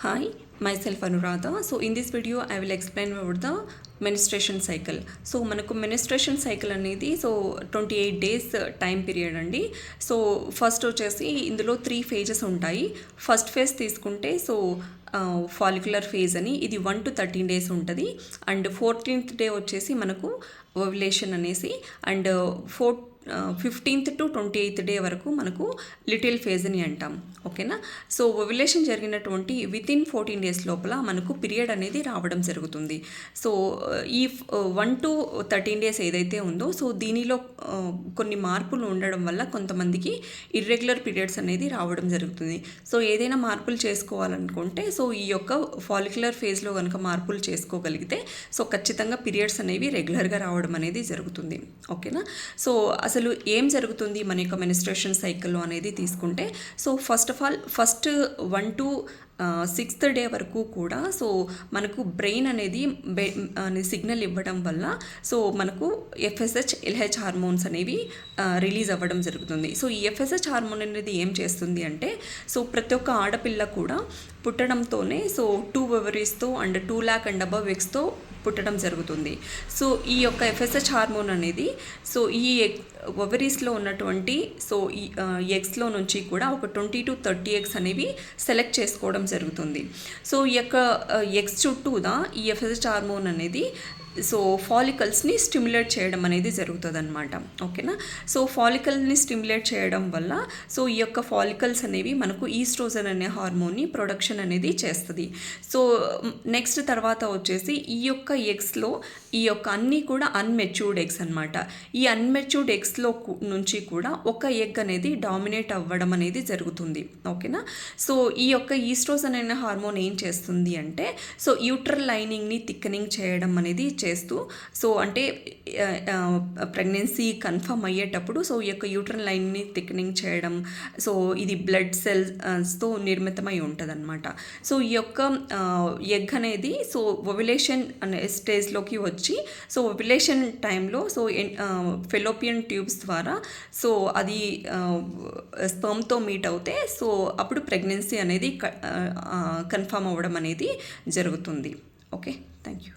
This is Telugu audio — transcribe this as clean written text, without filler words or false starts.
Hi, myself Anuradha. So in this video I will explain about the menstruation cycle. So మనకు menstruation cycle అనేది 28 days టైం పీరియడ్ అండి. సో ఫస్ట్ వచ్చేసి ఇందులో 3 phases ఉంటాయి. ఫస్ట్ ఫేజ్ తీసుకుంటే ఫాలిక్యులర్ ఫేజ్ అని ఇది 1 to 13 days ఉంటుంది. అండ్ 14th డే వచ్చేసి మనకు ఓవ్యులేషన్ అనేసి and 15th to 28th day వరకు మనకు లిటిల్ ఫేజ్ అని అంటాం. ఓకేనా. సో ఓవ్యులేషన్ జరిగినటువంటి వితిన్ 14 days లోపల మనకు పీరియడ్ అనేది రావడం జరుగుతుంది. సో ఈ 1 to 13 days ఏదైతే ఉందో దీనిలో కొన్ని మార్పులు ఉండడం వల్ల కొంతమందికి ఇర్రెగ్యులర్ పీరియడ్స్ అనేది రావడం జరుగుతుంది. సో ఏదైనా మార్పులు చేసుకోవాలనుకుంటే ఈ యొక్క ఫాలిక్యులర్ ఫేజ్లో కనుక మార్పులు చేసుకోగలిగితే ఖచ్చితంగా పీరియడ్స్ అనేవి రెగ్యులర్గా రావడం అనేది జరుగుతుంది. ఓకేనా. సో అసలు ఏం జరుగుతుంది మన యొక్క మెన్స్ట్రుయేషన్ సైకిల్లో అనేది తీసుకుంటే first of all first 1 to 6th day వరకు కూడా మనకు బ్రెయిన్ అనేది సిగ్నల్ ఇవ్వడం వల్ల మనకు ఎఫ్ఎస్హెచ్ ఎల్హెచ్ హార్మోన్స్ అనేవి రిలీజ్ అవ్వడం జరుగుతుంది. ఈ ఎఫ్ఎస్హెచ్ హార్మోన్ అనేది ఏం చేస్తుంది అంటే ప్రతి ఒక్క ఆడపిల్ల కూడా పుట్టడంతోనే 2 ovaries and 2 lakh and above ఎగ్స్తో పుట్టడం జరుగుతుంది. ఈ యొక్క ఎఫ్ఎస్హెచ్ హార్మోన్ అనేది ఈ ఓవరీస్లో ఉన్నటువంటి ఈ ఎగ్స్లో నుంచి కూడా ఒక 20 to 30 ఎగ్స్ అనేవి సెలెక్ట్ చేసుకోవడం జరుగుతుంది. ఈ యొక్క ఎగ్స్ చుట్టూదా ఈ ఎఫ్ఎస్హెచ్ హార్మోన్ అనేది ఫాలికల్స్ని స్టిమ్యులేట్ చేయడం అనేది జరుగుతుంది అనమాట. ఓకేనా. ఫాలికల్ని స్టిమ్యులేట్ చేయడం వల్ల ఈ యొక్క ఫాలికల్స్ అనేవి మనకు ఈస్ట్రోజన్ అనే హార్మోన్ని ప్రొడక్షన్ అనేది చేస్తుంది. నెక్స్ట్ తర్వాత వచ్చేసి ఈ యొక్క ఎగ్స్లో ఈ యొక్క అన్నీ కూడా అన్మెచ్యూర్డ్ ఎగ్స్ అనమాట. ఈ అన్మెచ్యూర్డ్ ఎగ్స్లో నుంచి కూడా ఒక ఎగ్ అనేది డామినేట్ అవ్వడం అనేది జరుగుతుంది. ఓకేనా. ఈ యొక్క ఈస్ట్రోజన్ అనే హార్మోన్ ఏం చేస్తుంది అంటే యూట్రల్ లైనింగ్ని థిక్కనింగ్ చేయడం అనేది చేస్తూ అంటే ప్రెగ్నెన్సీ కన్ఫర్మ్ అయ్యేటప్పుడు ఈ యొక్క యూట్రల్ లైన్ని థిక్నింగ్ చేయడం ఇది బ్లడ్ సెల్స్తో నిర్మితమై ఉంటుంది అనమాట. ఈ యొక్క ఎగ్ అనేది ఓవ్యులేషన్ అనే స్టేజ్లోకి వచ్చి ఓవ్యులేషన్ టైంలో ఫెలోపియన్ ట్యూబ్స్ ద్వారా అది స్పర్మ్తో మీట్ అవుతే అప్పుడు ప్రెగ్నెన్సీ అనేది కన్ఫర్మ్ అవ్వడం అనేది జరుగుతుంది. Okay, thank you.